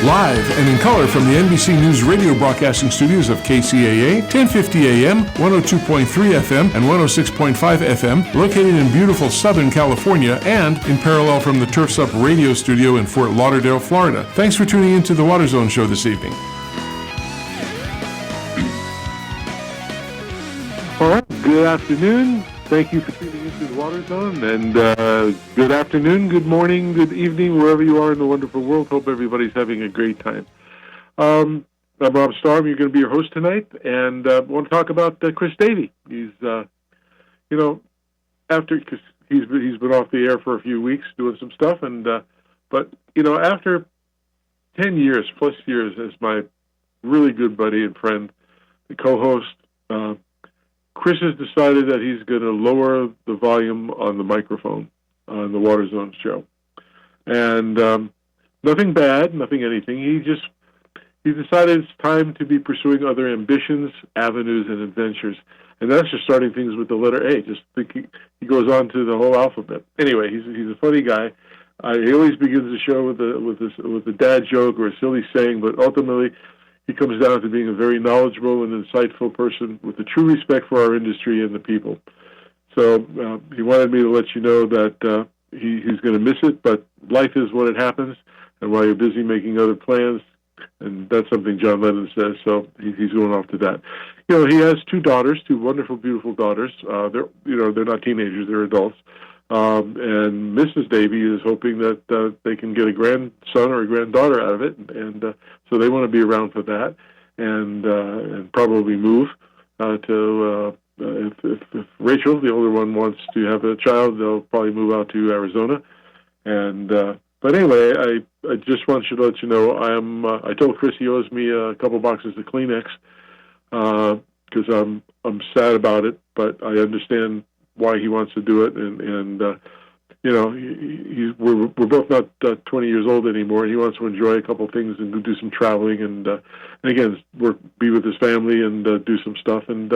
Live and in color from the NBC News radio broadcasting studios of KCAA, 1050 AM, 102.3 FM, and 106.5 FM, located in beautiful Southern California, and in parallel from the Turfs Up radio studio in Fort Lauderdale, Florida. Thanks for tuning in to the Water Zone show this evening. All right, good afternoon. Thank you for tuning into the Water Zone, and good afternoon, good morning, good evening, wherever you are in the wonderful world. Hope everybody's having a great time. I'm Rob Starr. You're going to be your host tonight, and I want to talk about Chris Davey. He's, after, because he's been off the air for a few weeks doing some stuff, and but after 10 years plus years as my really good buddy and friend, the co-host. Chris has decided that he's going to lower the volume on the microphone on the Water Zone show. And nothing bad, nothing anything. He decided it's time to be pursuing other ambitions, avenues, and adventures. And that's just starting things with the letter A. Just think he goes on to the whole alphabet. Anyway, he's a funny guy. He always begins the show with a dad joke or a silly saying, but ultimately he comes down to being a very knowledgeable and insightful person with a true respect for our industry and the people. So he wanted me to let you know that he's going to miss it, but life is what it happens, and while you're busy making other plans, and that's something John Lennon says, so he's going off to that. He has two daughters, two wonderful, beautiful daughters. They're not teenagers, they're adults. And Mrs. Davey is hoping that they can get a grandson or a granddaughter out of it, and so they want to be around for that, and probably move to. If Rachel, the older one, wants to have a child, they'll probably move out to Arizona. And but anyway, I just want to let you know I told Chris he owes me a couple boxes of Kleenex because I'm sad about it, but I understand why he wants to do it, and we're both not 20 years old anymore, and he wants to enjoy a couple things and do some traveling, and again, be with his family and do some stuff, and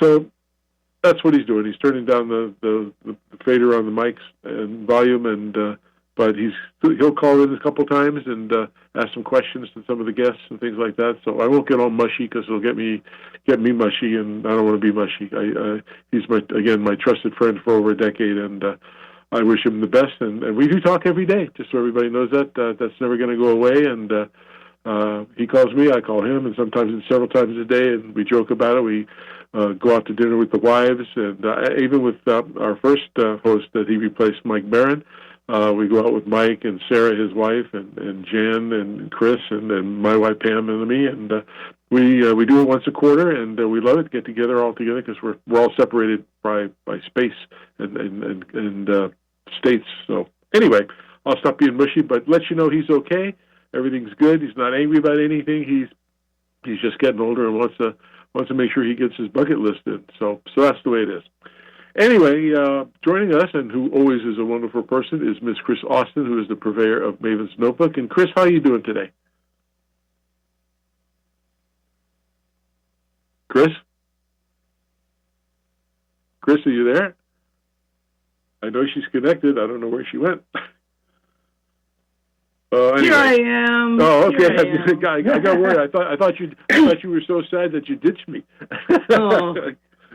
so that's what he's doing. He's turning down the fader on the mics and volume, and but he'll call in a couple times and ask some questions to some of the guests and things like that. So I won't get all mushy because it'll get me mushy, and I don't want to be mushy. He's my trusted friend for over a decade, and I wish him the best. And we do talk every day, just so everybody knows that. That's never going to go away. And he calls me, I call him, and sometimes it's several times a day, and we joke about it. We go out to dinner with the wives, and even with our first host that he replaced, Mike Barron. We go out with Mike and Sarah, his wife, and Jan and Chris, and my wife Pam and me, and we do it once a quarter, and we love it. Get together all together because we're all separated by space and states. So anyway, I'll stop being mushy, but let you know he's okay. Everything's good. He's not angry about anything. He's just getting older and wants to make sure he gets his bucket list in. So that's the way it is. Anyway, joining us, and who always is a wonderful person, is Miss Chris Austin, who is the purveyor of Maven's Notebook. And Chris, how are you doing today? Chris? Chris, are you there? I know she's connected. I don't know where she went. Anyway. Here I am. Oh, okay. I got worried. I thought you were so sad that you ditched me. Oh.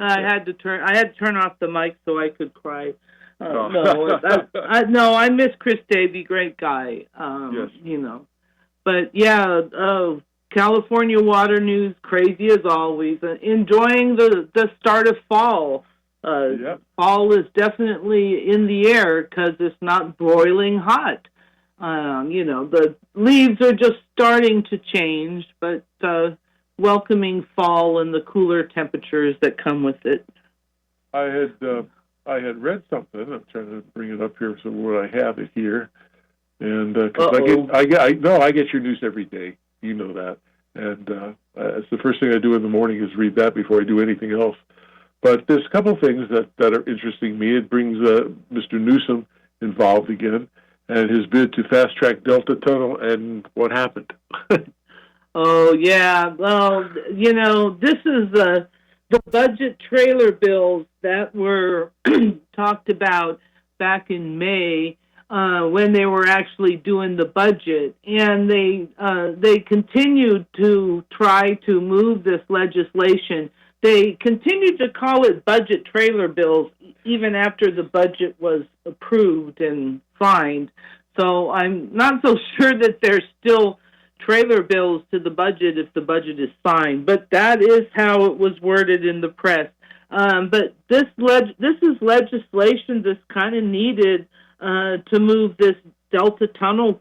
I had to turn off the mic so I could cry. I miss Chris Davey, great guy. Yes. But yeah, California water news, crazy as always. Enjoying the start of fall. Yep. Fall is definitely in the air because it's not broiling hot. The leaves are just starting to change, but welcoming fall and the cooler temperatures that come with it. I had read something. I'm trying to bring it up here somewhere. I have it here, and because I get your news every day. You know that, and it's the first thing I do in the morning is read that before I do anything else. But there's a couple things that are interesting me. It brings Mr. Newsom involved again, and his bid to fast track Delta Tunnel, and what happened. Oh, yeah. Well, this is the budget trailer bills that were talked about back in May. when they were actually doing the budget, and they continued to try to move this legislation. They continued to call it budget trailer bills even after the budget was approved and signed. So I'm not so sure that there's still trailer bills to the budget if the budget is signed, but that is how it was worded in the press. But this is legislation that's kind of needed to move this Delta Tunnel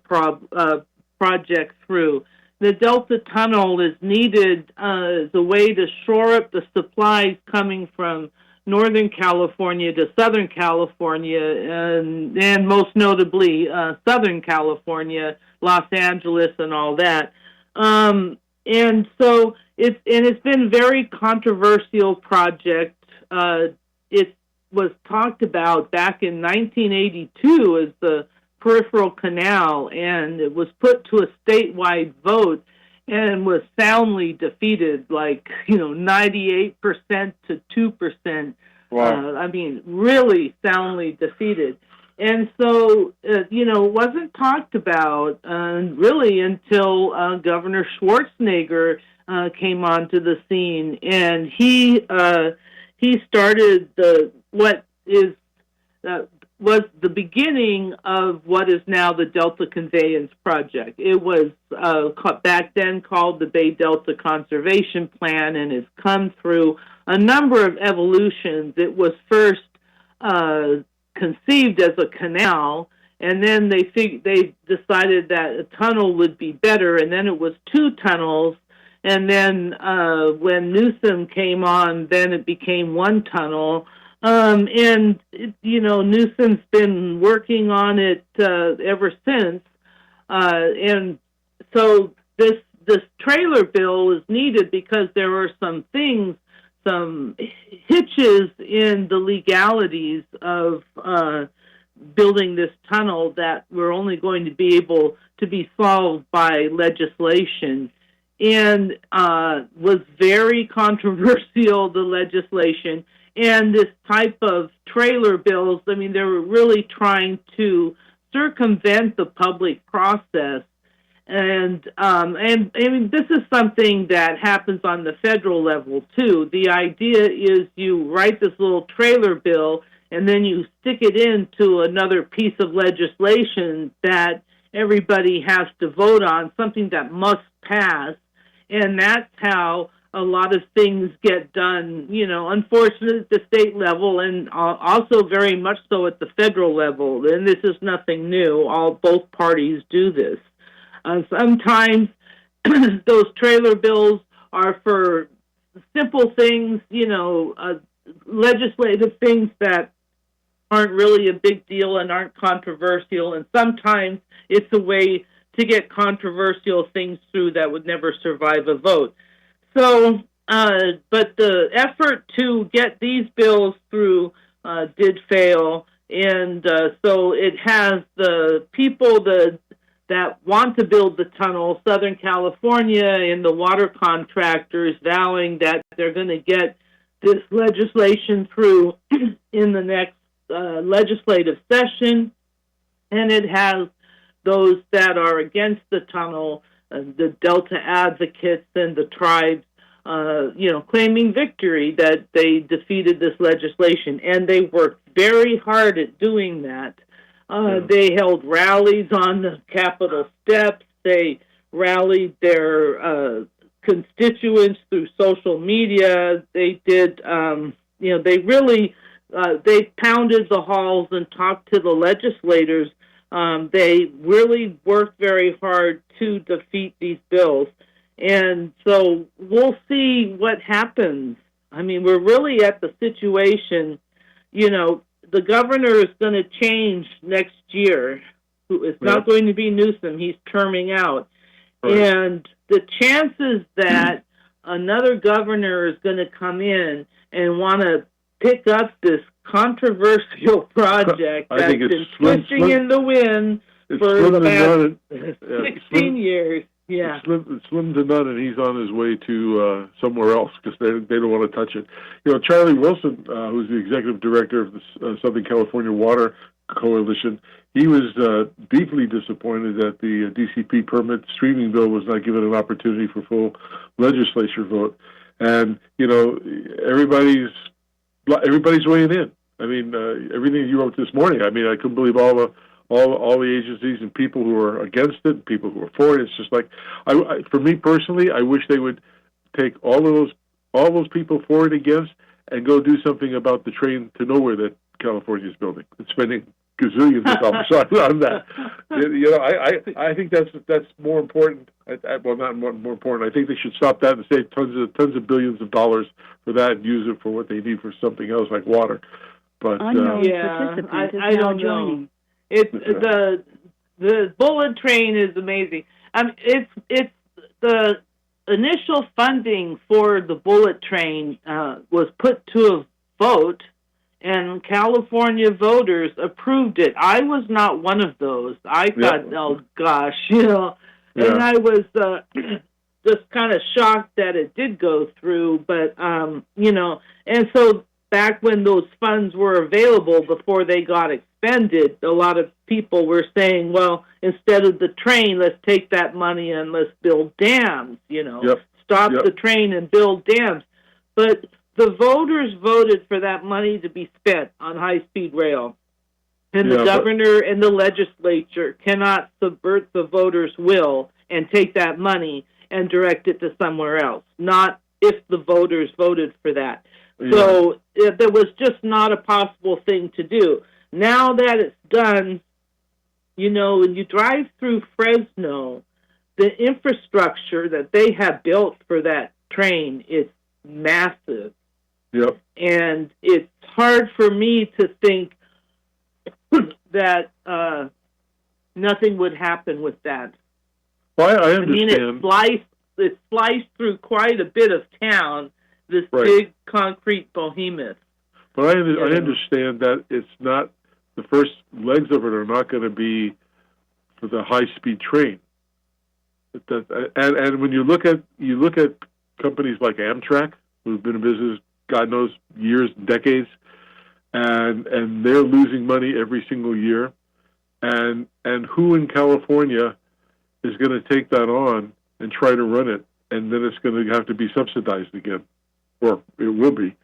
project through. The Delta Tunnel is needed as a way to shore up the supplies coming from Northern California to Southern California, and most notably Southern California, Los Angeles, and all that. And so it's been a very controversial project. It was talked about back in 1982 as the Peripheral Canal, and it was put to a statewide vote and was soundly defeated, 98% to 2%. Wow. I mean, really soundly defeated. And so, it wasn't talked about really until Governor Schwarzenegger came onto the scene, and he started was the beginning of what is now the Delta Conveyance Project. It was back then called the Bay Delta Conservation Plan, and has come through a number of evolutions. It was first conceived as a canal, and then they decided that a tunnel would be better, and then it was two tunnels, and then when Newsom came on, then it became one tunnel. And Newsom's been working on it ever since, and so this trailer bill is needed because there are some hitches in the legalities of building this tunnel that were only going to be able to be solved by legislation, and was very controversial, the legislation. And this type of trailer bills, I mean, they were really trying to circumvent the public process. And I mean, this is something that happens on the federal level, too. The idea is you write this little trailer bill, and then you stick it into another piece of legislation that everybody has to vote on, something that must pass. And that's how a lot of things get done, unfortunately at the state level, and also very much so at the federal level. And this is nothing new. Both parties do this. Sometimes those trailer bills are for simple things, legislative things that aren't really a big deal and aren't controversial. And sometimes it's a way to get controversial things through that would never survive a vote. So, but the effort to get these bills through did fail, and so it has the people that want to build the tunnel, Southern California, and the water contractors vowing that they're going to get this legislation through in the next legislative session, and it has those that are against the tunnel, the Delta advocates and the tribes, claiming victory that they defeated this legislation. And they worked very hard at doing that. They held rallies on the Capitol steps. They rallied their constituents through social media. They did, they really, they pounded the halls and talked to the legislators. They really worked very hard to defeat these bills. And so we'll see what happens. I mean, we're really at the situation, the governor is going to change next year. It's not going to be Newsom. He's terming out. Right. And the chances that another governor is going to come in and want to pick up this controversial project that's been twisting in the wind for the past 16 years. Yeah, it's slim to none, and he's on his way to somewhere else because they don't want to touch it. Charlie Wilson, who's the executive director of the Southern California Water coalition. He was deeply disappointed that the DCP permit streaming bill was not given an opportunity for full legislature vote. And everybody's weighing in. I mean, everything you wrote this morning. I mean, I couldn't believe all the agencies and people who are against it, and people who are for it. It's just like, for me personally, I wish they would take all those people for and against and go do something about the train to nowhere that California is building and spending gazillions of dollars on that. I think that's more important. Well, not more important. I think they should stop that and save tons of billions of dollars for that and use it for what they need for something else like water. But I don't know. It's the bullet train is amazing. It's the initial funding for the bullet train was put to a vote, and California voters approved it. I was not one of those. I thought, oh gosh, and I was just kind of shocked that it did go through. But and so back when those funds were available before they got expended, a lot of people were saying, well, instead of the train, let's take that money and let's build dams, stop the train and build dams. But the voters voted for that money to be spent on high-speed rail. And the governor and the legislature cannot subvert the voters' will and take that money and direct it to somewhere else, not if the voters voted for that. Yeah. So there was just not a possible thing to do. Now that it's done, when you drive through Fresno, the infrastructure that they have built for that train is massive. Yep. And it's hard for me to think that nothing would happen with that. Well, I understand. I mean, it's sliced through quite a bit of town, this big concrete behemoth. But I understand that it's not, the first legs of it are not going to be for the high-speed train. And when you look at companies like Amtrak, who've been in business, God knows, years, decades, and they're losing money every single year, and who in California is going to take that on and try to run it, and then it's going to have to be subsidized again, or it will be.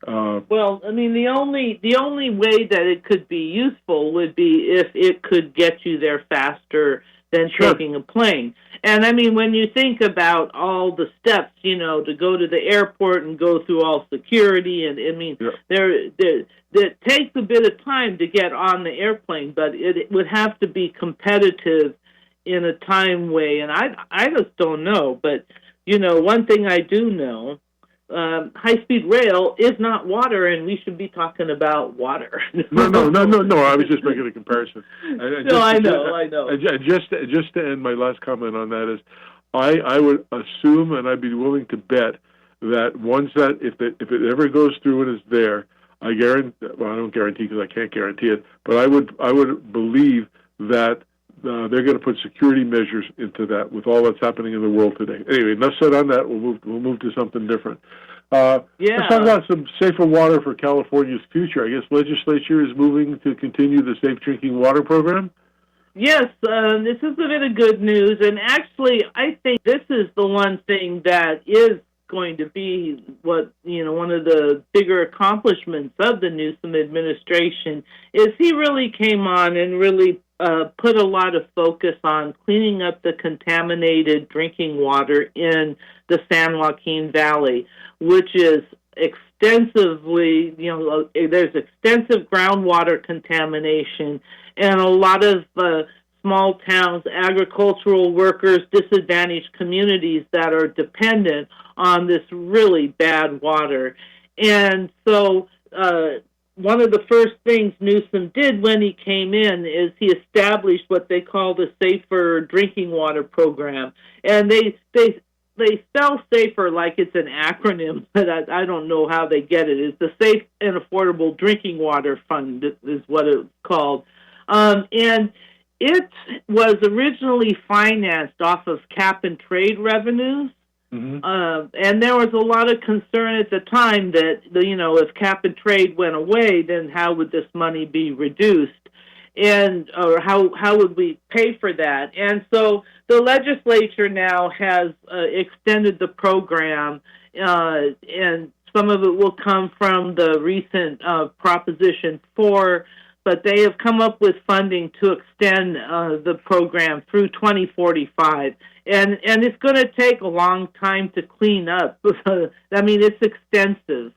Well, I mean, the only way that it could be useful would be if it could get you there faster than taking a plane. And I mean, when you think about all the steps, to go to the airport and go through all security, and I mean, it takes a bit of time to get on the airplane, but it would have to be competitive in a time way. And I just don't know. But one thing I do know. High-speed rail is not water, and we should be talking about water. No. I was just making a comparison. I know. And just to end my last comment on that is, I would assume, and I'd be willing to bet that once that if it ever goes through and is there, I guarantee. Well, I don't guarantee because I can't guarantee it, but I would believe that. They're going to put security measures into that with all that's happening in the world today. Anyway, enough said on that. We'll move to something different. Let's talk about some safer water for California's future. I guess legislature is moving to continue the Safe Drinking Water program. Yes, this is a bit of good news, and actually, I think this is the one thing that is going to be what one of the bigger accomplishments of the Newsom administration is he really came on and really put a lot of focus on cleaning up the contaminated drinking water in the San Joaquin Valley, which is extensively, there's extensive groundwater contamination, and a lot of small towns, agricultural workers, disadvantaged communities that are dependent on this really bad water. And so one of the first things Newsom did when he came in is he established what they call the Safer Drinking Water Program. And they spell SAFER like it's an acronym, but I don't know how they get it. It's the Safe and Affordable Drinking Water Fund is what it's called. And it was originally financed off of cap-and-trade revenues. Mm-hmm. And there was a lot of concern at the time that, if cap and trade went away, then how would this money be reduced? and or how would we pay for that? And so the legislature now has extended the program, and some of it will come from the recent Proposition 4, but they have come up with funding to extend the program through 2045. And it's going to take a long time to clean up. I mean, it's extensive,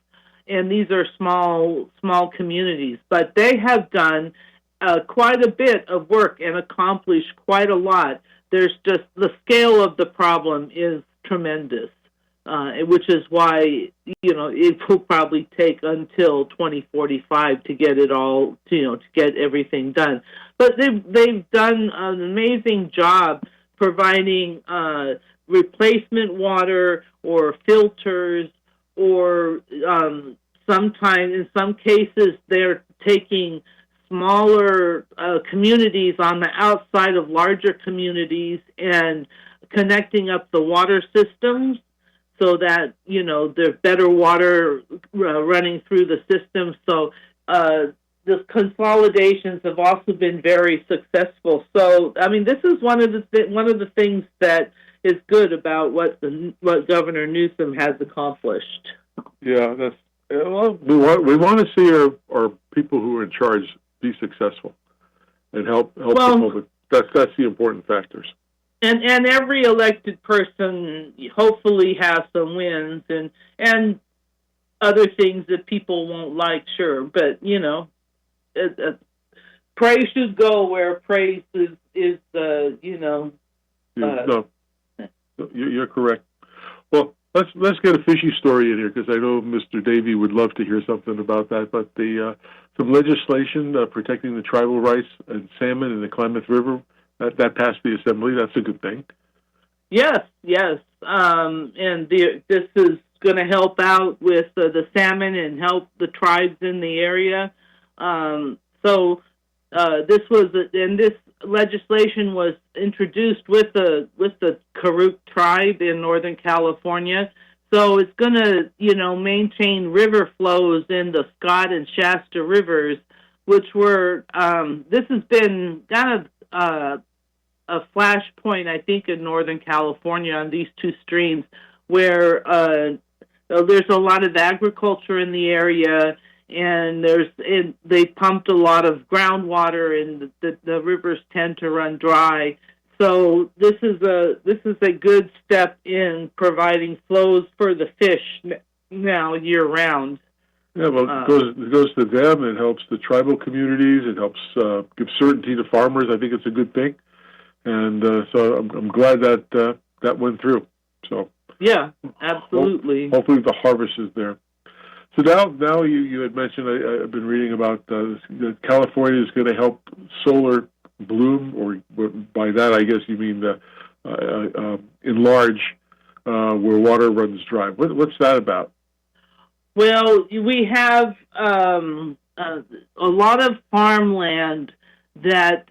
and these are small communities, but they have done quite a bit of work and accomplished quite a lot. There's just the scale of the problem is tremendous, which is why it will probably take until 2045 to get it all, to get everything done. But they've done an amazing job providing replacement water or filters, or sometimes, in some cases, they're taking smaller communities on the outside of larger communities and connecting up the water systems so that, there's better water running through the system. So the consolidations have also been very successful. So, I mean, this is one of the things that is good about what Governor Newsom has accomplished. Yeah, that's well. We want to see our people who are in charge be successful and help the public. That's the important factors. And every elected person hopefully has some wins and other things that people won't like, sure, but praise should go where praise is no, you're correct. Well, let's get a fishy story in here, because I know Mr. Davey would love to hear something about that. But some legislation protecting the tribal rights and salmon in the Klamath River that passed the Assembly. That's a good thing. Yes, and this is going to help out with the salmon and help the tribes in the area. This legislation was introduced with the Karuk tribe in Northern California. So it's going to, maintain river flows in the Scott and Shasta rivers, which were, this has been kind of a flashpoint, I think, in Northern California on these two streams, where there's a lot of agriculture in the area, and they pumped a lot of groundwater, and the rivers tend to run dry. So this is a good step in providing flows for the fish now year round. Yeah, well, it goes to them. It helps the tribal communities. It helps give certainty to farmers. I think it's a good thing, and so I'm glad that went through. So yeah, absolutely. Hopefully the harvest is there. So now you had mentioned, I've been reading about that California is going to help solar bloom, or by that I guess you mean enlarge where water runs dry. What's that about? Well, we have a lot of farmland that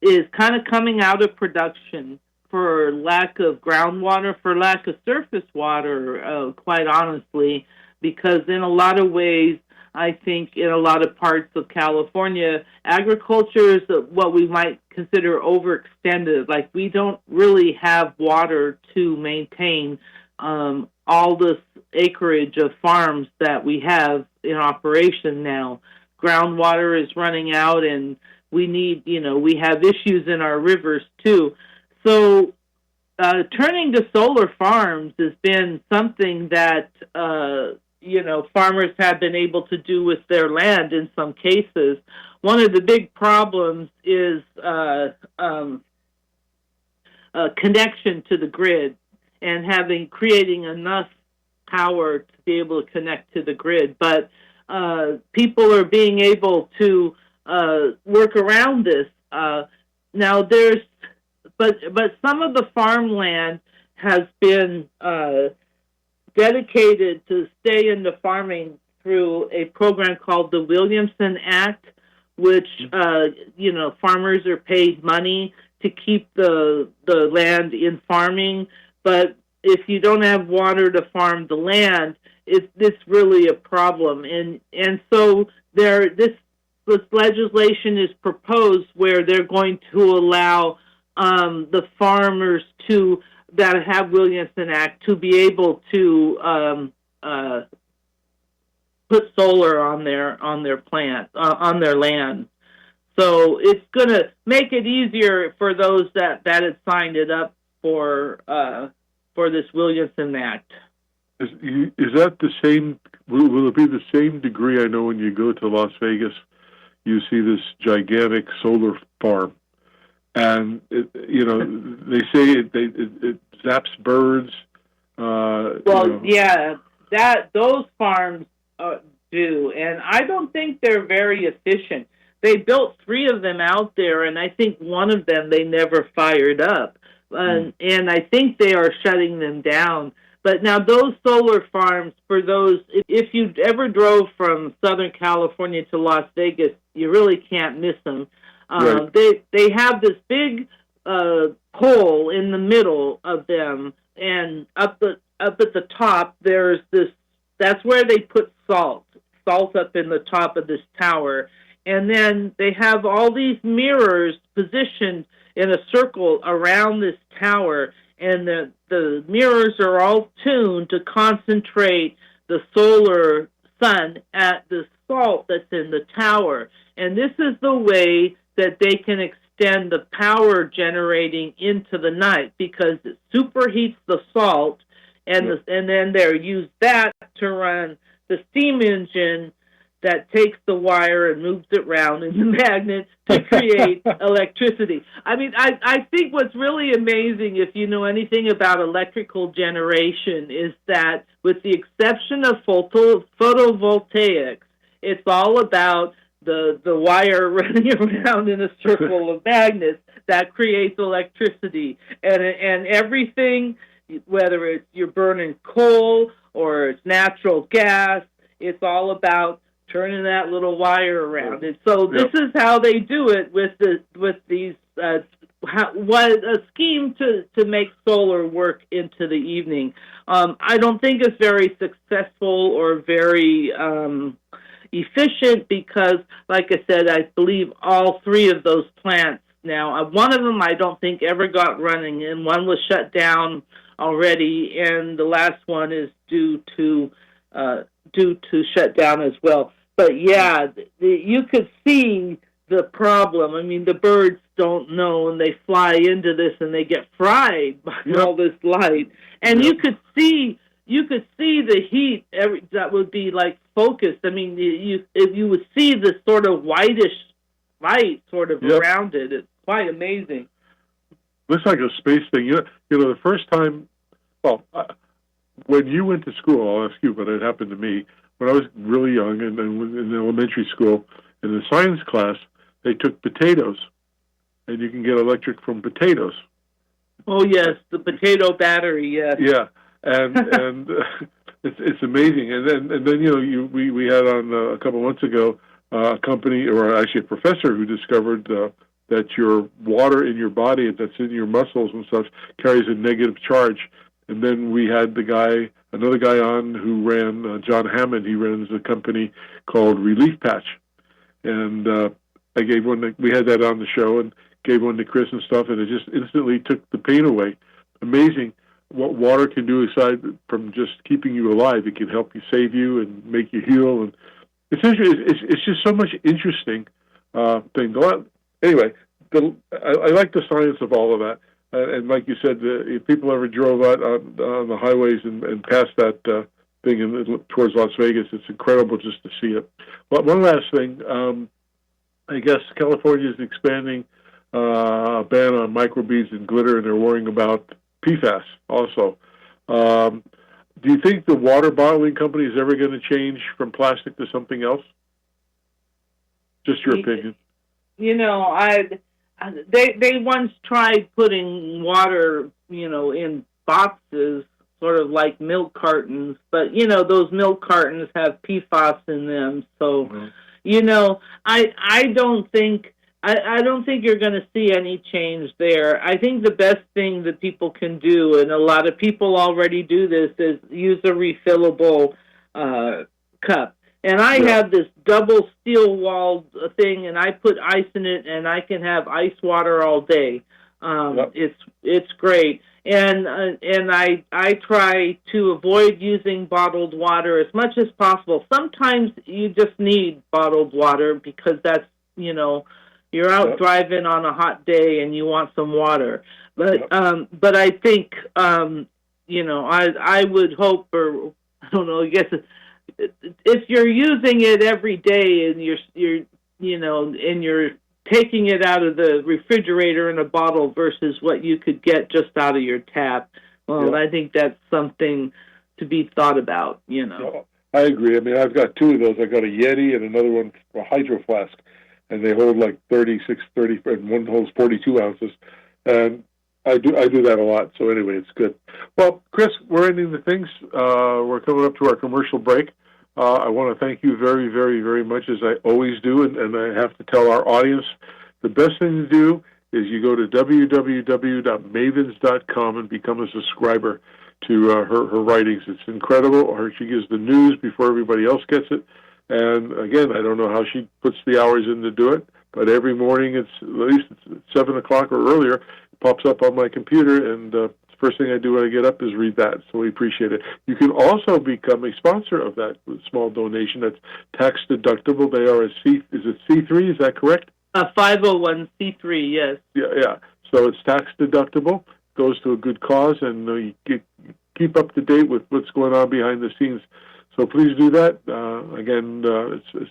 is kind of coming out of production for lack of groundwater, for lack of surface water, quite honestly, because in a lot of ways, I think in a lot of parts of California, agriculture is what we might consider overextended. Like, we don't really have water to maintain all this acreage of farms that we have in operation now. Groundwater is running out, and we need, we have issues in our rivers too. So turning to solar farms has been something that, farmers have been able to do with their land in some cases. One of the big problems is connection to the grid and creating enough power to be able to connect to the grid. But people are being able to work around this. Now but some of the farmland has been dedicated to stay into farming through a program called the Williamson Act, which farmers are paid money to keep the land in farming. But if you don't have water to farm the land, it's really a problem. And so this this legislation is proposed where they're going to allow the farmers that have Williamson Act to be able to put solar on their plant on their land. So it's going to make it easier for those that had signed it up for this Williamson Act. Is that the same? Will it be the same degree? I know when you go to Las Vegas, you see this gigantic solar farm, and they say it zaps birds. Those farms do, and I don't think they're very efficient. They built 3 of them out there, and I think one of them they never fired up, and I think they are shutting them down. But now those solar farms, for those, if you ever drove from Southern California to Las Vegas, you really can't miss them. Right. They have this big pole in the middle of them, and up at the top there's this. That's where they put salt up in the top of this tower, and then they have all these mirrors positioned in a circle around this tower. And the mirrors are all tuned to concentrate the solar sun at the salt that's in the tower. And this is the way that they can extend the power generating into the night, because it superheats the salt, and then they use that to run the steam engine that takes the wire and moves it around in the magnet to create electricity. I mean, I think what's really amazing, if you know anything about electrical generation, is that with the exception of photovoltaics, it's all about the wire running around in a circle of magnets that creates electricity. And everything, whether it's you're burning coal or it's natural gas, it's all about turning that little wire around. And so this is how they do it with these a scheme to make solar work into the evening. I don't think it's very successful or very efficient, because, like I said, I believe all 3 of those plants now, one of them I don't think ever got running, and one was shut down already, and the last one is due to shut down as well. But yeah, you could see the problem. I mean, the birds don't know, and they fly into this, and they get fried by all this light. And you could see the heat that would be like focused. I mean, you would see this sort of whitish light sort of around it. It's quite amazing. Looks like a space thing. You know, the first time, when you went to school, I'll ask you, but it happened to me. When I was really young and in elementary school, in the science class, they took potatoes, and you can get electric from potatoes. Oh yes, the potato battery. Yes. Yeah, and it's amazing. And then we had on a couple months ago a company, or actually a professor, who discovered that your water in your body that's in your muscles and stuff carries a negative charge. And then we had another guy on who ran, John Hammond. He runs a company called Relief Patch, and I gave one. We had that on the show, and gave one to Chris and stuff, and it just instantly took the pain away. Amazing what water can do aside from just keeping you alive. It can help you, save you, and make you heal. And it's just so much interesting thing. Anyway, I like the science of all of that. And like you said, if people ever drove out on the highways and passed that thing towards Las Vegas, it's incredible just to see it. But one last thing, I guess California is expanding a ban on microbeads and glitter, and they're worrying about PFAS also. Do you think the water bottling company is ever going to change from plastic to something else? Just your opinion. You know, They once tried putting water, in boxes, sort of like milk cartons, but those milk cartons have PFAS in them. So, I don't think you're going to see any change there. I think the best thing that people can do, and a lot of people already do this, is use a refillable cup. And I have this double steel-walled thing, and I put ice in it, and I can have ice water all day. It's great. And I try to avoid using bottled water as much as possible. Sometimes you just need bottled water because that's, you're out driving on a hot day and you want some water. But I think, I would hope, or I don't know, I guess if you're using it every day and you're taking it out of the refrigerator in a bottle versus what you could get just out of your tap, I think that's something to be thought about, I agree. I mean, I've got two of those. I got a Yeti and another one, a Hydro Flask, and they hold like 30, and one holds 42 ounces. And I do that a lot. So anyway, it's good. Well, Chris, we're ending the things. We're coming up to our commercial break. I want to thank you very, very, very much, as I always do, and I have to tell our audience, the best thing to do is you go to www.mavens.com and become a subscriber to her writings. It's incredible. She gives the news before everybody else gets it. And again, I don't know how she puts the hours in to do it, but every morning, at least it's 7 o'clock or earlier, it pops up on my computer, and first thing I do when I get up is read that, so we appreciate it. You can also become a sponsor of that with a small donation. That's tax deductible. They are is it C3? Is that correct? 501c3, yes. Yeah. So it's tax deductible, goes to a good cause, and you keep up to date with what's going on behind the scenes. So please do that. Again, it's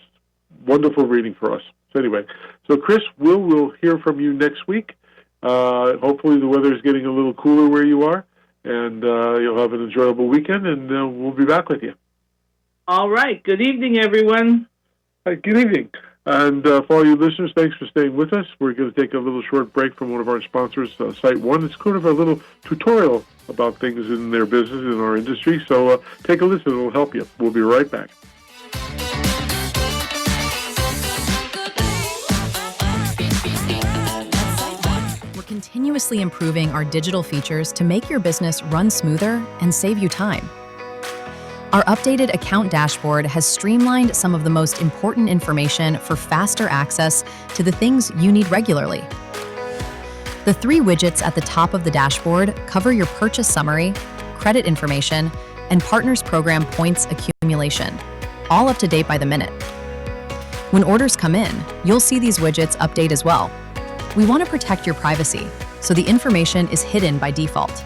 wonderful reading for us. So anyway, Chris, we'll hear from you next week. Hopefully the weather is getting a little cooler where you are, and you'll have an enjoyable weekend, and we'll be back with you. All right. Good evening, everyone. Hi, good evening. And for all you listeners, thanks for staying with us. We're going to take a little short break from one of our sponsors, Site One. It's kind of a little tutorial about things in their business, in our industry. So take a listen. It'll help you. We'll be right back. Continuously improving our digital features to make your business run smoother and save you time. Our updated account dashboard has streamlined some of the most important information for faster access to the things you need regularly. The 3 widgets at the top of the dashboard cover your purchase summary, credit information, and partners program points accumulation, all up to date by the minute. When orders come in, you'll see these widgets update as well. We want to protect your privacy, so the information is hidden by default.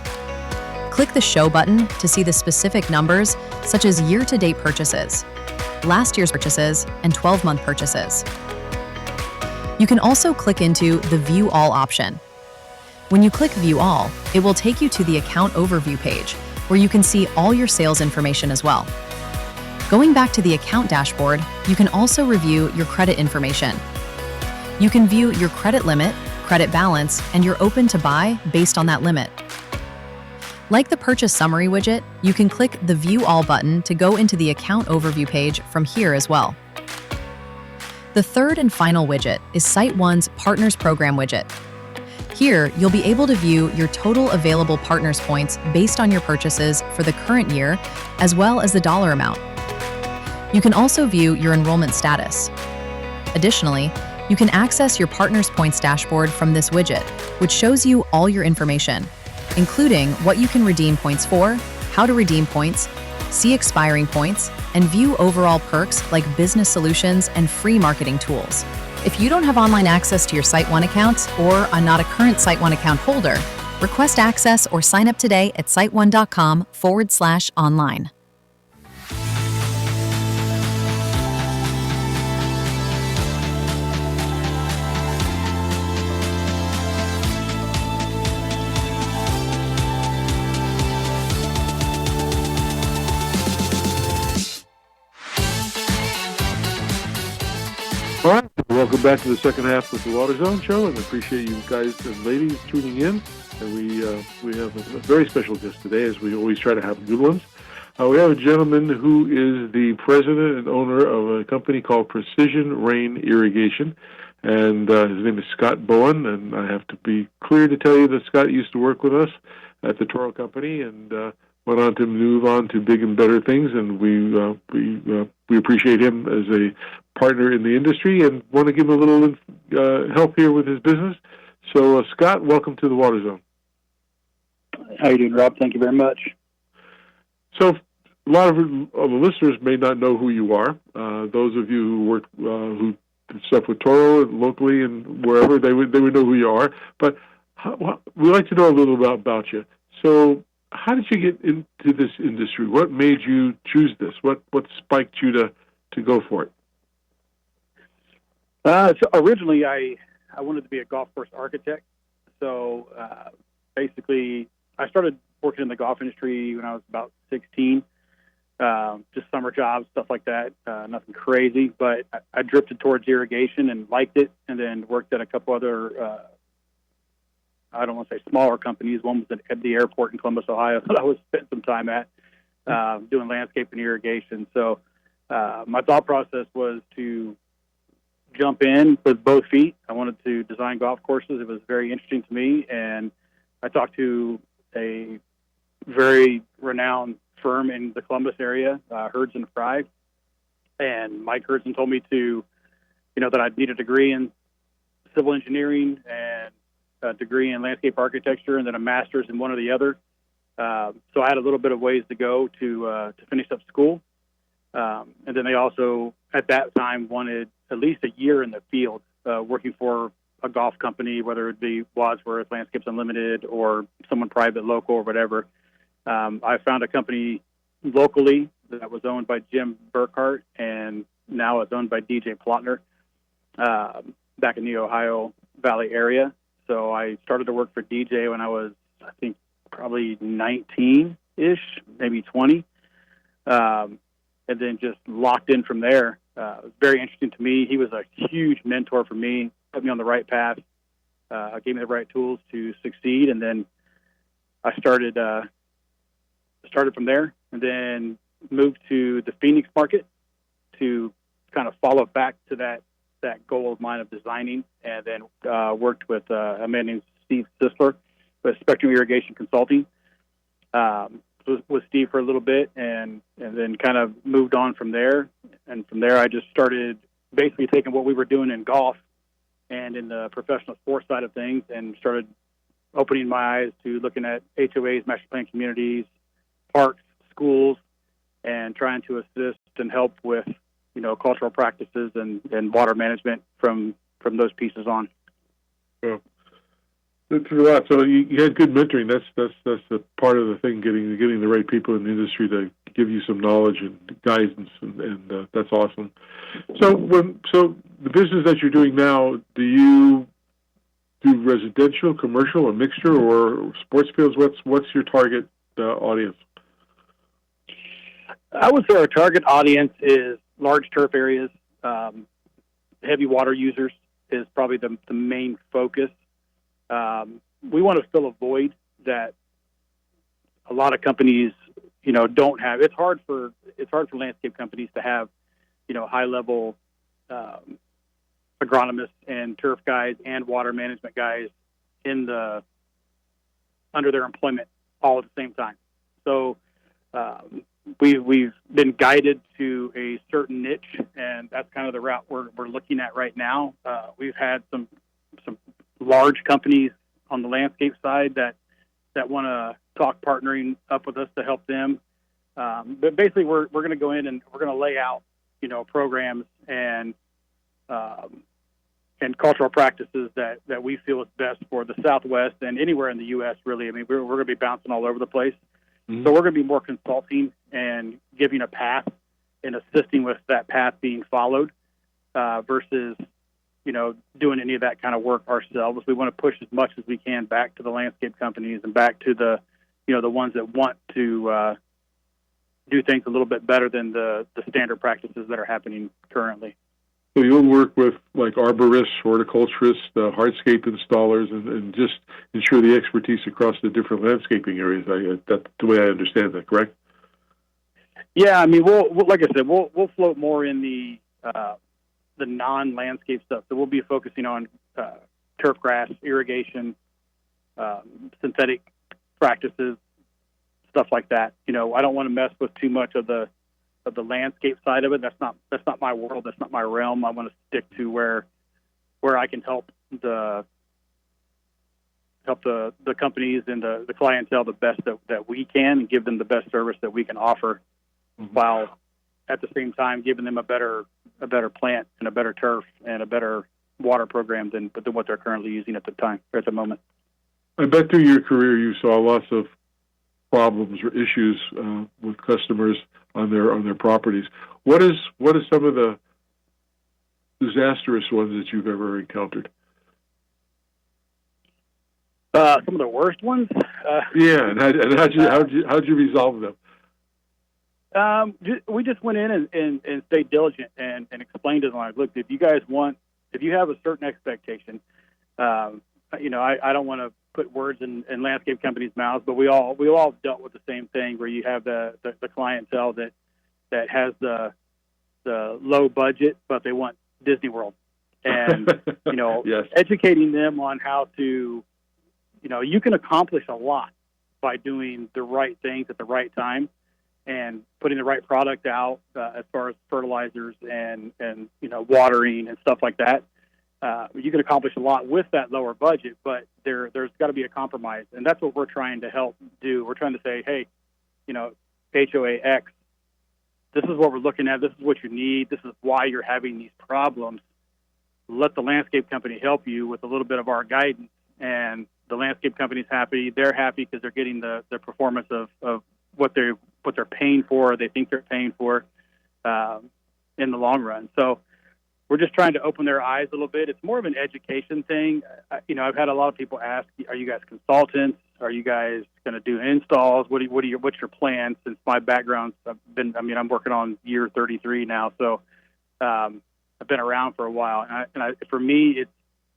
Click the Show button to see the specific numbers, such as year-to-date purchases, last year's purchases, and 12-month purchases. You can also click into the View All option. When you click View All, it will take you to the Account Overview page, where you can see all your sales information as well. Going back to the account dashboard, you can also review your credit information. You can view your credit limit, credit balance, and your open to buy based on that limit. Like the Purchase Summary widget, you can click the View All button to go into the Account Overview page from here as well. The third and final widget is Site One's Partners Program widget. Here, you'll be able to view your total available partners points based on your purchases for the current year, as well as the dollar amount. You can also view your enrollment status. Additionally, you can access your Partners Points dashboard from this widget, which shows you all your information, including what you can redeem points for, how to redeem points, see expiring points, and view overall perks like business solutions and free marketing tools. If you don't have online access to your Site One account or are not a current Site One account holder, request access or sign up today at siteone.com/online. All right, welcome back to the second half of the Water Zone Show, and I appreciate you guys and ladies tuning in. And we have a very special guest today, as we always try to have good ones. We have a gentleman who is the president and owner of a company called Precision Rain Irrigation, and his name is Scott Bowen. And I have to be clear to tell you that Scott used to work with us at the Toro company, and went on to move on to big and better things, and we appreciate him as a partner in the industry and want to give him a little help here with his business. So, Scott, welcome to the Water Zone. How you doing, Rob? Thank you very much. So, a lot of the listeners may not know who you are. Those of you who work who did stuff with Toro locally and wherever, they would know who you are. But we'd like to know a little about you. So, how did you get into this industry? What made you choose this? What spiked you to go for it? So originally, I wanted to be a golf course architect. So basically, I started working in the golf industry when I was about 16. Just summer jobs, stuff like that. Nothing crazy, but I drifted towards irrigation and liked it, and then worked at a couple other, I don't want to say smaller companies. One was at the airport in Columbus, Ohio, that I was spending some time at, doing landscape and irrigation. So my thought process was to jump in with both feet. I wanted to design golf courses. It was very interesting to me, and I talked to a very renowned firm in the Columbus area, Herds and Fry, and Mike Herdson told me that I'd need a degree in civil engineering and a degree in landscape architecture, and then a master's in one or the other. So I had a little bit of ways to go to finish up school. And then they also, at that time, wanted at least a year in the field, working for a golf company, whether it be Wadsworth, Landscapes Unlimited, or someone private, local, or whatever. I found a company locally that was owned by Jim Burkhart, and now it's owned by DJ Plotner, back in the Ohio Valley area. So I started to work for DJ when I was, I think, probably 19-ish, maybe 20. And then just locked in from there. It was very interesting to me. He was a huge mentor for me, put me on the right path, gave me the right tools to succeed. And then I started from there, and then moved to the Phoenix market to kind of follow back to that goal of mine of designing, and then worked with a man named Steve Sisler with Spectrum Irrigation Consulting. Was with Steve for a little bit, and then kind of moved on from there. And from there, I just started basically taking what we were doing in golf and in the professional sports side of things, and started opening my eyes to looking at HOAs, master plan communities, parks, schools, and trying to assist and help with, cultural practices and water management from those pieces on. Well, that's a lot. So you had good mentoring. That's the part of the thing, getting the right people in the industry to give you some knowledge and guidance, and that's awesome. So the business that you're doing now, do you do residential, commercial, a mixture, or sports fields? What's your target audience? I would say our target audience is large turf areas. Heavy water users is probably the main focus. We want to fill a void that a lot of companies, don't have. It's hard for landscape companies to have, high level agronomists and turf guys and water management guys under their employment all at the same time. So we've been guided to a certain niche, and that's kind of the route we're looking at right now. We've had some large companies on the landscape side that want to talk partnering up with us to help them. But basically, we're going to go in and we're going to lay out, programs and cultural practices that we feel is best for the Southwest and anywhere in the U.S. Really, I mean, we're going to be bouncing all over the place. Mm-hmm. So we're going to be more consulting and giving a path and assisting with that path being followed, versus, doing any of that kind of work ourselves. We want to push as much as we can back to the landscape companies and back to the ones that want to do things a little bit better than the standard practices that are happening currently. So you'll work with like arborists, horticulturists, hardscape installers, and just ensure the expertise across the different landscaping areas. That's the way I understand that, correct? Yeah, I mean, we'll like I said, we'll float more in the non-landscape stuff. So we'll be focusing on turf grass, irrigation, synthetic practices, stuff like that. I don't want to mess with too much of the landscape side of it. That's not my world. That's not my realm. I want to stick to where I can help the companies and the clientele the best that we can, and give them the best service that we can offer, while at the same time giving them a better plant and a better turf and a better water program than what they're currently using at the moment. I bet through your career you saw lots of problems or issues with customers on their properties. What is some of the disastrous ones that you've ever encountered? Some of the worst ones. Yeah, and how'd you resolve them? We just went in and stayed diligent and explained to them, like, look, if you have a certain expectation, I don't want to put words in landscape companies' mouths, but we all dealt with the same thing, where you have the clientele that has the low budget, but they want Disney World, and yes. Educating them on how to, you can accomplish a lot by doing the right things at the right time and putting the right product out, as far as fertilizers and watering and stuff like that. You can accomplish a lot with that lower budget, but there's got to be a compromise, and that's what we're trying to help do. We're trying to say, hey, HOA X, this is what we're looking at. This is what you need. This is why you're having these problems. Let the landscape company help you with a little bit of our guidance, and the landscape company's happy. They're happy because they're getting the performance of what they're paying for, or they think they're paying for, in the long run. So we're just trying to open their eyes a little bit. It's more of an education thing. I've had a lot of people ask, are you guys consultants? Are you guys going to do installs? What's your plan? Since my background, I'm working on year 33 now. So, I've been around for a while. For me, it's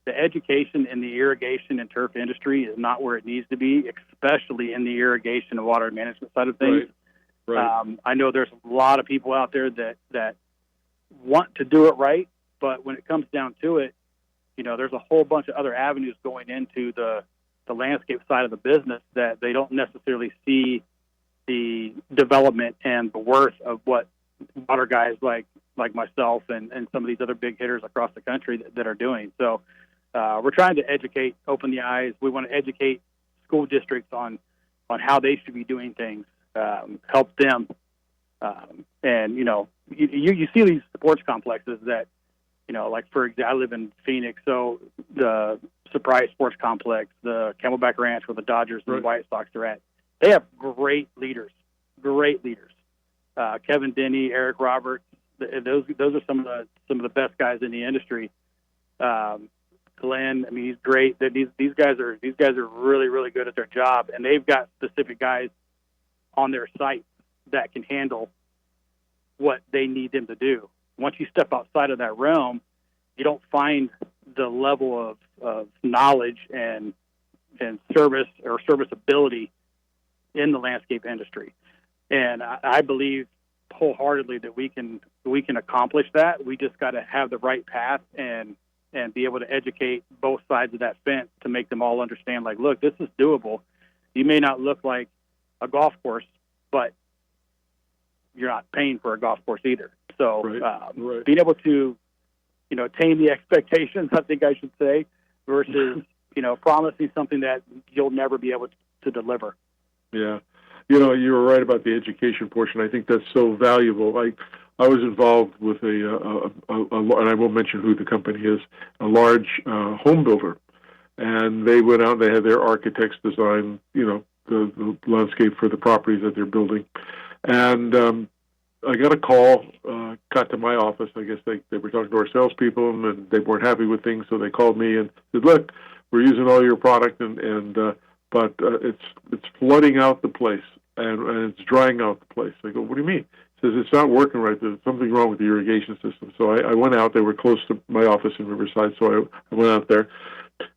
the education in the irrigation and turf industry is not where it needs to be, especially in the irrigation and water management side of things. Right. I know there's a lot of people out there that want to do it right, but when it comes down to it, there's a whole bunch of other avenues going into the landscape side of the business that they don't necessarily see the development and the worth of what water guys like myself and some of these other big hitters across the country that are doing. So we're trying to educate, open the eyes. We want to educate school districts on how they should be doing things, help them. And, you see these sports complexes that, like, for example, I live in Phoenix, so the Surprise Sports Complex, the Camelback Ranch where the Dodgers and the White Sox are at, they have great leaders. Kevin Denny, Eric Roberts, those are some of the best guys in the industry. Glenn, he's great. These guys are really, really good at their job, and they've got specific guys on their site that can handle what they need them to do. Once you step outside of that realm, you don't find the level of knowledge and service or serviceability in the landscape industry. And I believe wholeheartedly that we can accomplish that. We just got to have the right path and be able to educate both sides of that fence to make them all understand, like, look, this is doable. You may not look like a golf course, but you're not paying for a golf course either. So being able to, tame the expectations, I think I should say, versus, promising something that you'll never be able to deliver. Yeah. You were right about the education portion. I think that's so valuable. I was involved with and I won't mention who the company is, a large home builder. And they went out, they had their architects design, the landscape for the properties that they're building. And I got a call, got to my office. I guess they were talking to our salespeople, and they weren't happy with things, so they called me and said, look, we're using all your product, but it's flooding out the place, and it's drying out the place. I go, what do you mean? He says, it's not working right. There's something wrong with the irrigation system. So I went out. They were close to my office in Riverside, so I went out there,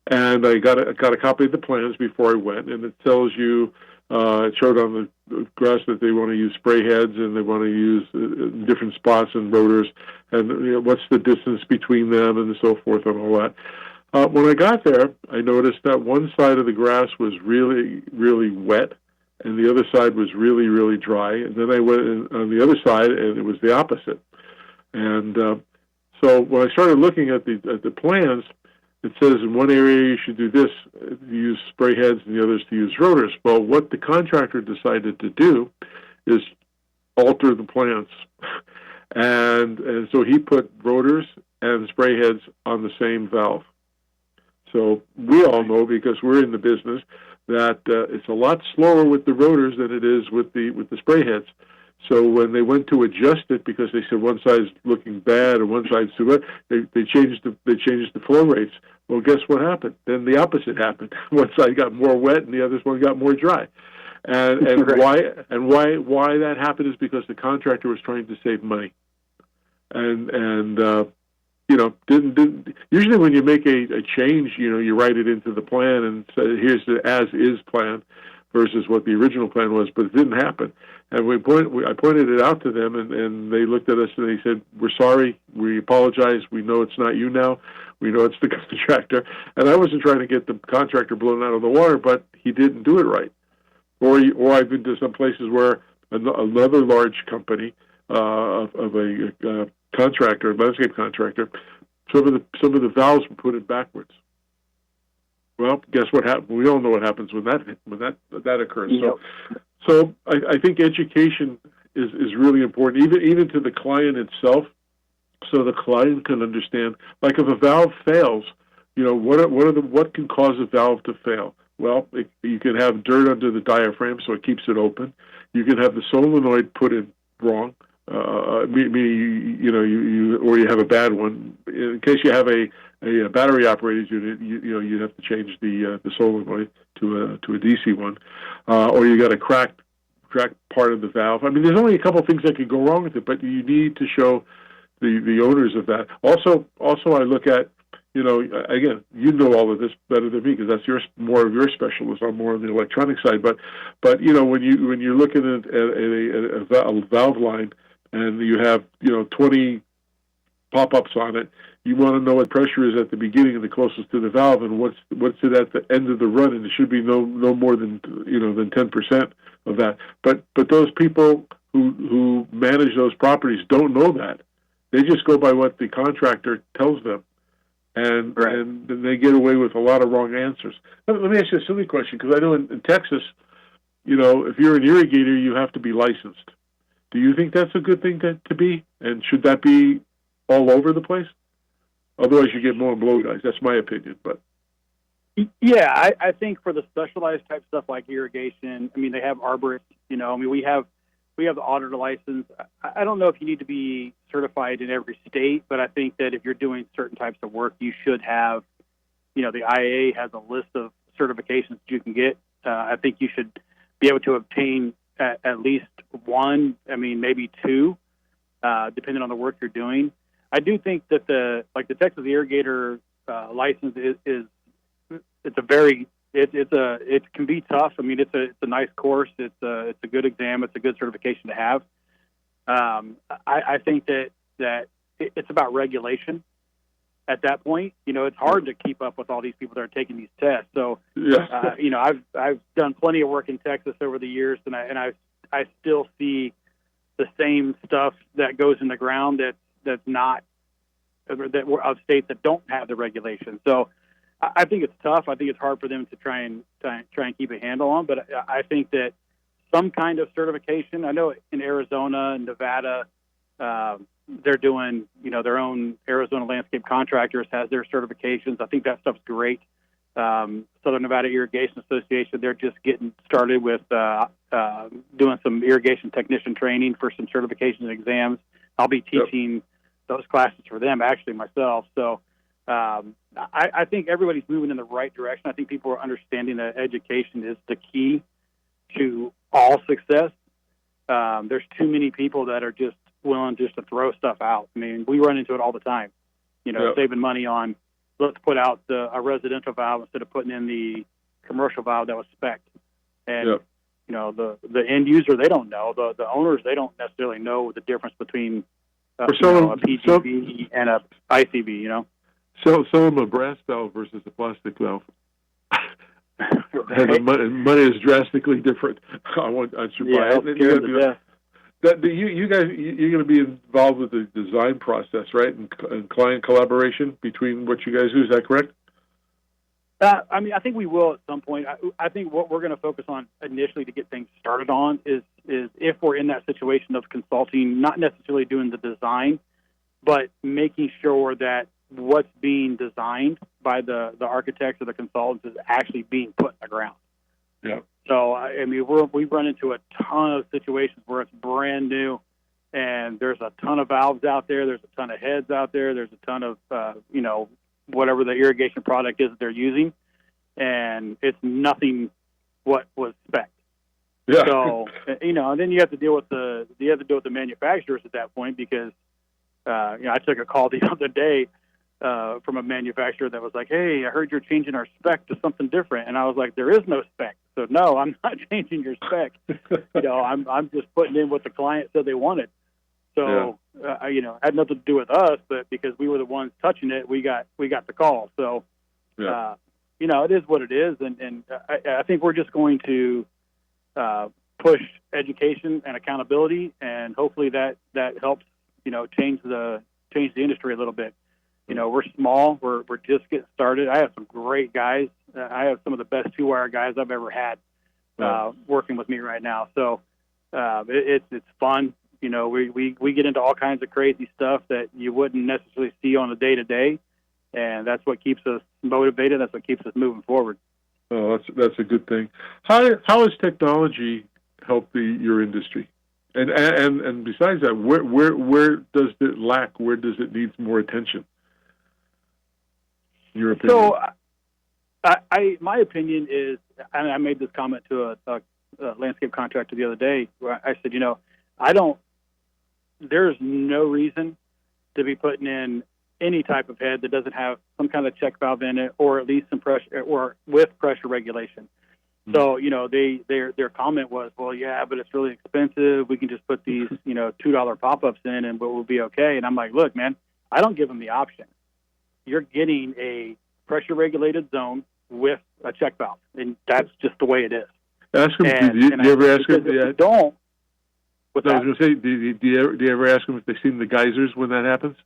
and I got a copy of the plans before I went, and it tells you, it showed on the grass that they want to use spray heads, and they want to use different spots and rotors, and what's the distance between them, and so forth, and all that. When I got there, I noticed that one side of the grass was really, really wet, and the other side was really, really dry. And then I went on the other side, and it was the opposite. And so when I started looking at the plans, it says in one area you should do this, use spray heads, and the others to use rotors. Well, what the contractor decided to do is alter the plans. And so he put rotors and spray heads on the same valve. So we all know, because we're in the business, that it's a lot slower with the rotors than it is with the spray heads. So when they went to adjust it, because they said one side's looking bad or one side's too wet, they changed the flow rates. Well, guess what happened? Then the opposite happened. One side got more wet and the other one got more dry. And why that happened is because the contractor was trying to save money. And didn't usually when you make a change, you write it into the plan and say, here's the as-is plan versus what the original plan was, but it didn't happen. And I pointed it out to them, and they looked at us and they said, we're sorry, we apologize, we know it's not you now, we know it's the contractor. And I wasn't trying to get the contractor blown out of the water, but he didn't do it right. Or I've been to some places where another large company of a contractor, landscape contractor, some of the valves were put in backwards. Well, guess what happened? We all know what happens when that occurs. Yep. So I think education is really important, even to the client itself, so the client can understand. Like if a valve fails, what can cause a valve to fail? Well, you can have dirt under the diaphragm, so it keeps it open. You can have the solenoid put in wrong. Meaning, or you have a bad one. In case you have a battery operated unit, you have to change the solenoid to a DC one, or you got a cracked part of the valve. I mean, there's only a couple of things that could go wrong with it, but you need to show the owners of that. Also, I look at, again, you know all of this better than me because that's more of your specialist. I'm more on the electronic side, but when you're looking at a valve line, and you have 20 pop-ups on it, you want to know what pressure is at the beginning and the closest to the valve, and what's it at the end of the run, and it should be no more than 10% of that. But those people who manage those properties don't know that. They just go by what the contractor tells them, and then they get away with a lot of wrong answers. Let me ask you a silly question, because I know in Texas, if you're an irrigator, you have to be licensed. Do you think that's a good thing to be? And should that be all over the place? Otherwise, you get more blow guys. That's my opinion. But yeah, I think for the specialized type stuff like irrigation, I mean, they have arborists. We have the auditor license. I don't know if you need to be certified in every state, but I think that if you're doing certain types of work, you should have. The IAA has a list of certifications that you can get. I think you should be able to obtain at least one, maybe two, depending on the work you're doing. I do think that the Texas irrigator license is it can be tough. I mean, it's a nice course. It's a good exam. It's a good certification to have. I think that it's about regulation. At that point, it's hard to keep up with all these people that are taking these tests. So, I've done plenty of work in Texas over the years, and I still see the same stuff that goes in the ground that's not of states that don't have the regulation. So, I think it's tough. I think it's hard for them to try and keep a handle on. But I think that some kind of certification. I know in Arizona and Nevada. They're doing, their own. Arizona Landscape Contractors has their certifications. I think that stuff's great. Southern Nevada Irrigation Association, they're just getting started with doing some irrigation technician training for some certifications and exams. I'll be teaching those classes for them, actually, myself. So I think everybody's moving in the right direction. I think people are understanding that education is the key to all success. There's too many people that are just willing just to throw stuff out. I mean, we run into it all the time, saving money on, let's put out a residential valve instead of putting in the commercial valve that was spec'd. And, the end user, they don't know. The owners, they don't necessarily know the difference between a PGV and a ICV, Sell them a brass valve versus a plastic valve. And the money is drastically different. I should buy it. Scared to death. You guys, you're going to be involved with the design process, right? And client collaboration between what you guys do. Is that correct? I mean, I think we will at some point. I think what we're going to focus on initially to get things started on is if we're in that situation of consulting, not necessarily doing the design, but making sure that what's being designed by the architects or the consultants is actually being put in the ground. Yeah. So, I mean, we run into a ton of situations where it's brand new, and there's a ton of valves out there. There's a ton of heads out there. There's a ton of, whatever the irrigation product is that they're using, and it's nothing what was spec'd. Yeah. So, and then you have to deal with the manufacturers at that point because, I took a call the other day from a manufacturer that was like, "Hey, I heard you're changing our spec to something different," and I was like, "There is no spec." So no, I'm not changing your spec. I'm just putting in what the client said they wanted. So, had nothing to do with us, but because we were the ones touching it, we got the call. So, it is what it is, and I think we're just going to push education and accountability, and hopefully that helps change the industry a little bit. We're small. We're just getting started. I have some great guys. I have some of the best 2-wire guys I've ever had working with me right now. So it's fun. We get into all kinds of crazy stuff that you wouldn't necessarily see on a day-to-day, and that's what keeps us motivated. That's what keeps us moving forward. Oh, that's a good thing. How has technology helped your industry? And besides that, where does it lack? Where does it need more attention? Your opinion. So, my opinion is, and I made this comment to a landscape contractor the other day, where I said, there's no reason to be putting in any type of head that doesn't have some kind of check valve in it, or at least some pressure, or with pressure regulation. So, their comment was, well, yeah, but it's really expensive. We can just put these, $2 pop-ups in and we'll be okay. And I'm like, look, man, I don't give them the option. You're getting a pressure-regulated zone with a check valve, and that's just the way it is. Ask them, do you ever ask them? If don't. I was going to say, do you ever ask them if they've seen the geysers when that happens?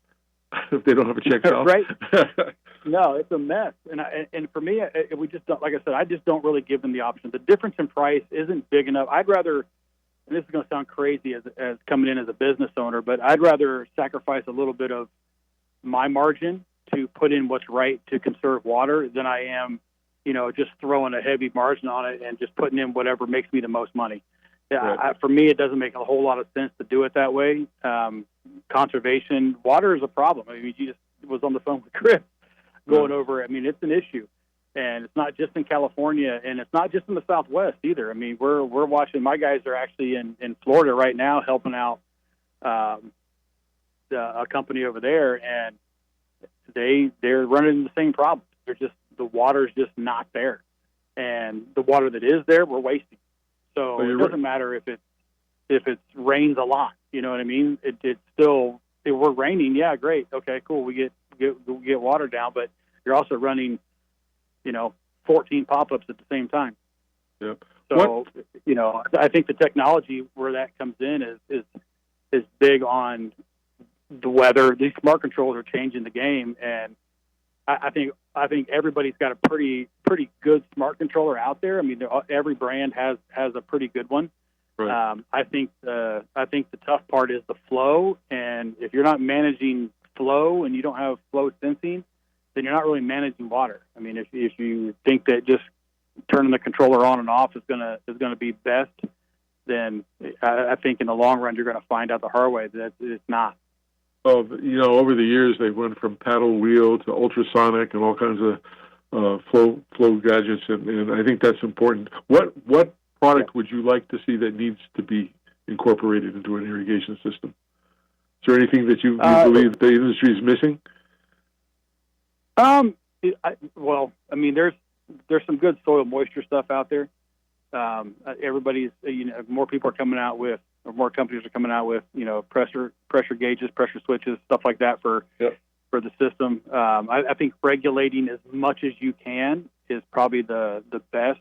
If they don't have a check valve? Right. No, it's a mess. And for me, we just don't, like I said, I just don't really give them the option. The difference in price isn't big enough. I'd rather, and this is going to sound crazy as coming in as a business owner, but I'd rather sacrifice a little bit of my margin to put in what's right to conserve water than I am, just throwing a heavy margin on it and just putting in whatever makes me the most money. Right. For me, it doesn't make a whole lot of sense to do it that way. Conservation, water is a problem. I mean, you just was on the phone with Chris going over. I mean, it's an issue, and it's not just in California, and it's not just in the Southwest either. I mean, we're watching. My guys are actually in Florida right now helping out a company over there, and they're running into the same problem. The water's just not there, and the water that is there, we're wasting. So it doesn't matter if it rains a lot. You know what I mean? It's still, if we're raining, yeah, great, okay, cool. We get water down, but you're also running, 14 pop-ups at the same time. Yep. So I think the technology where that comes in is big on the weather. These smart controls are changing the game, and I think everybody's got a pretty good smart controller out there. I mean, every brand has a pretty good one. Right. I think the tough part is the flow, and if you're not managing flow and you don't have flow sensing, then you're not really managing water. I mean, if you think that just turning the controller on and off is gonna be best, then I think in the long run you're going to find out the hard way that it's not. Well, over the years they've went from paddle wheel to ultrasonic and all kinds of flow gadgets, and I think that's important. What product would you like to see that needs to be incorporated into an irrigation system? Is there anything that you believe the industry is missing? There's some good soil moisture stuff out there. Everybody's, more people are coming out with, or more companies are coming out with, pressure gauges, pressure switches, stuff like that for for the system. I think regulating as much as you can is probably the best.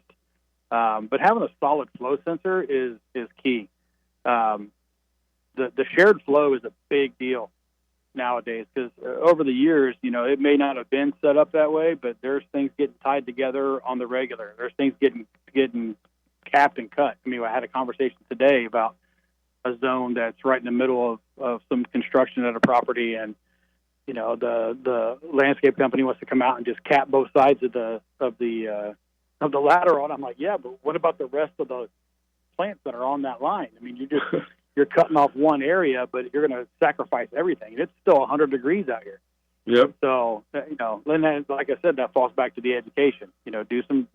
But having a solid flow sensor is key. The shared flow is a big deal nowadays, because over the years, it may not have been set up that way, but there's things getting tied together on the regular. There's things getting capped and cut. I mean, I had a conversation today about a zone that's right in the middle of some construction at a property, and the landscape company wants to come out and just cap both sides of the lateral. And I'm like, yeah, but what about the rest of the plants that are on that line? I mean, you're cutting off one area, but you're going to sacrifice everything. And it's still 100 degrees out here. Yep. So, then, like I said, that falls back to the education. Do some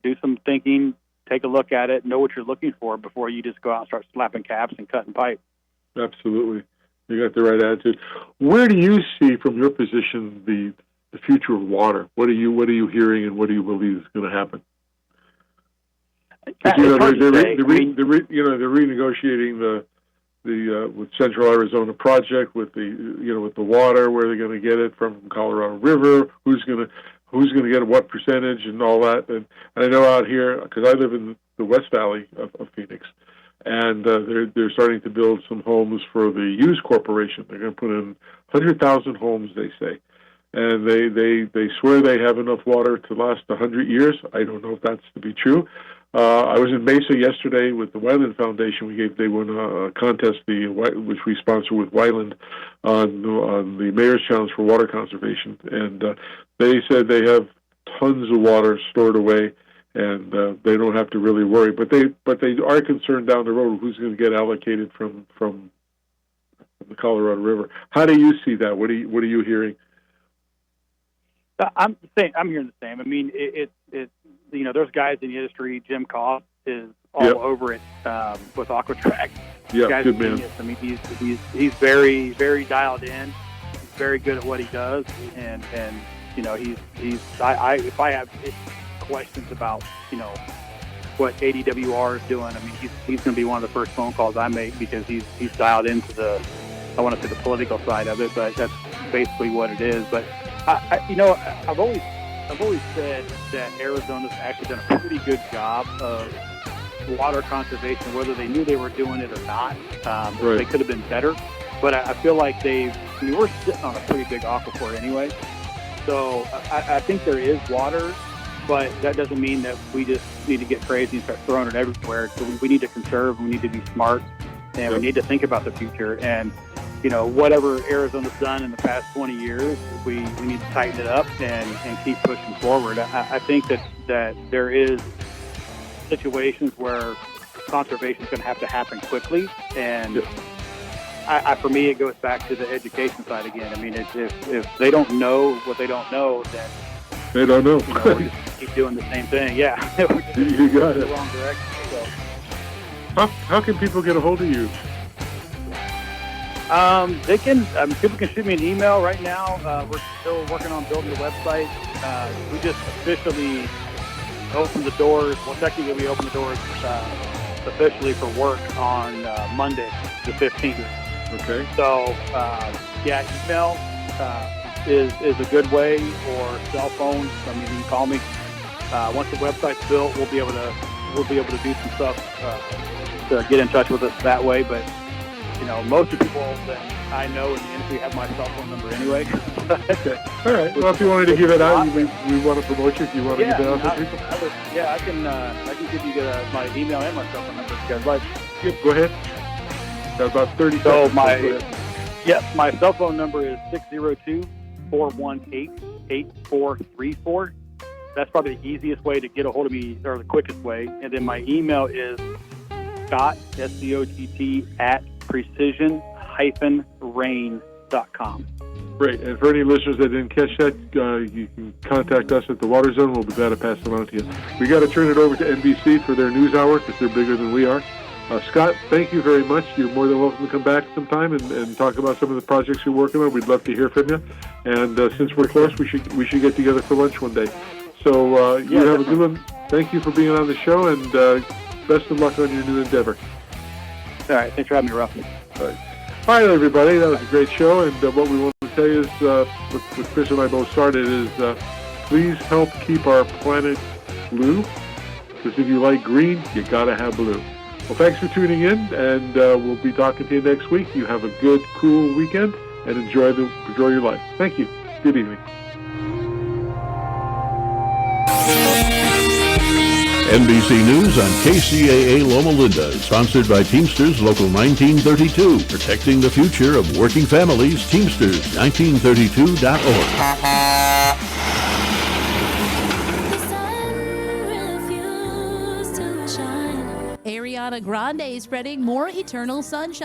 thinking, take a look at it, know what you're looking for before you just go out and start slapping caps and cutting pipe. Absolutely. You got the right attitude. Where do you see, from your position, the future of water? What are you hearing, and what do you believe is going to happen? They're renegotiating the with Central Arizona project with the water, where they're going to get it from Colorado River, who's going to get what percentage and all that. And I know out here, because I live in the West Valley of Phoenix, and they're starting to build some homes for the Hughes Corporation. They're going to put in 100,000 homes, they say, and they swear they have enough water to last 100 years. I don't know if that's to be true. I was in Mesa yesterday with the Wyland Foundation. They won a contest, which we sponsor with Wyland, on the Mayor's Challenge for Water Conservation, and they said they have tons of water stored away, and they don't have to really worry. But they are concerned down the road who's going to get allocated from the Colorado River. How do you see that? What are you hearing? I'm hearing the same. I mean, it's there's guys in the industry. Jim Koff is all over it with Aquatrack. Yeah, good man. I mean, he's very, very dialed in. He's very good at what he does, and if I have questions about what ADWR is doing, I mean, he's going to be one of the first phone calls I make, because he's dialed into I want to say the political side of it, but that's basically what it is. But I've always said that Arizona's actually done a pretty good job of water conservation, whether they knew they were doing it or not. Right. They could have been better, but I feel like we're sitting on a pretty big aquifer anyway. So I think there is water, but that doesn't mean that we just need to get crazy and start throwing it everywhere. So we need to conserve, we need to be smart, and we need to think about the future. And whatever Arizona's done in the past 20 years, we need to tighten it up and keep pushing forward. I think that there is situations where conservation is going to have to happen quickly, and for me, it goes back to the education side again. I mean, if they don't know what they don't know, then they don't know. We're just keep doing the same thing. Yeah, we're just you got in it. the wrong direction. So. How can people get a hold of you? They can. People can shoot me an email right now. We're still working on building the website. We just officially opened the doors. Well, technically, we opened the doors officially for work on Monday, the 15th. Okay. So, email is a good way, or cell phone. I mean, you can call me. Once the website's built, we'll be able to do some stuff to get in touch with us that way. But most of the people that I know in the industry have my cell phone number anyway. Okay. All right. Well, if you wanted to give it out, we want to promote you. If you want to give it out to people. I can give you my email and my cell phone number if you guys like. Yep, go ahead. Got about 30 so seconds. My cell phone number is 602-418-8434. That's probably the easiest way to get a hold of me, or the quickest way. And then my email is Scott, SCOTT, @precision-rain.com. Great. And for any listeners that didn't catch that, you can contact us at the Water Zone. We'll be glad to pass them on to you. We got to turn it over to NBC for their news hour, because they're bigger than we are. Scott, thank you very much. You're more than welcome to come back sometime and talk about some of the projects you're working on. We'd love to hear from you. And since we're close, we should get together for lunch one day. So you have a good one. Thank you for being on the show, and best of luck on your new endeavor. All right. Thanks for having me, Ruff. All right, everybody. That was a great show, and what we wanted to tell you is what Chris and I both started is please help keep our planet blue. Because if you like green, you got to have blue. Well, thanks for tuning in, and we'll be talking to you next week. You have a good, cool weekend, and enjoy your life. Thank you. Good evening. NBC News on KCAA Loma Linda is sponsored by Teamsters Local 1932, protecting the future of working families. Teamsters1932.org. Ariana Grande spreading more eternal sunshine.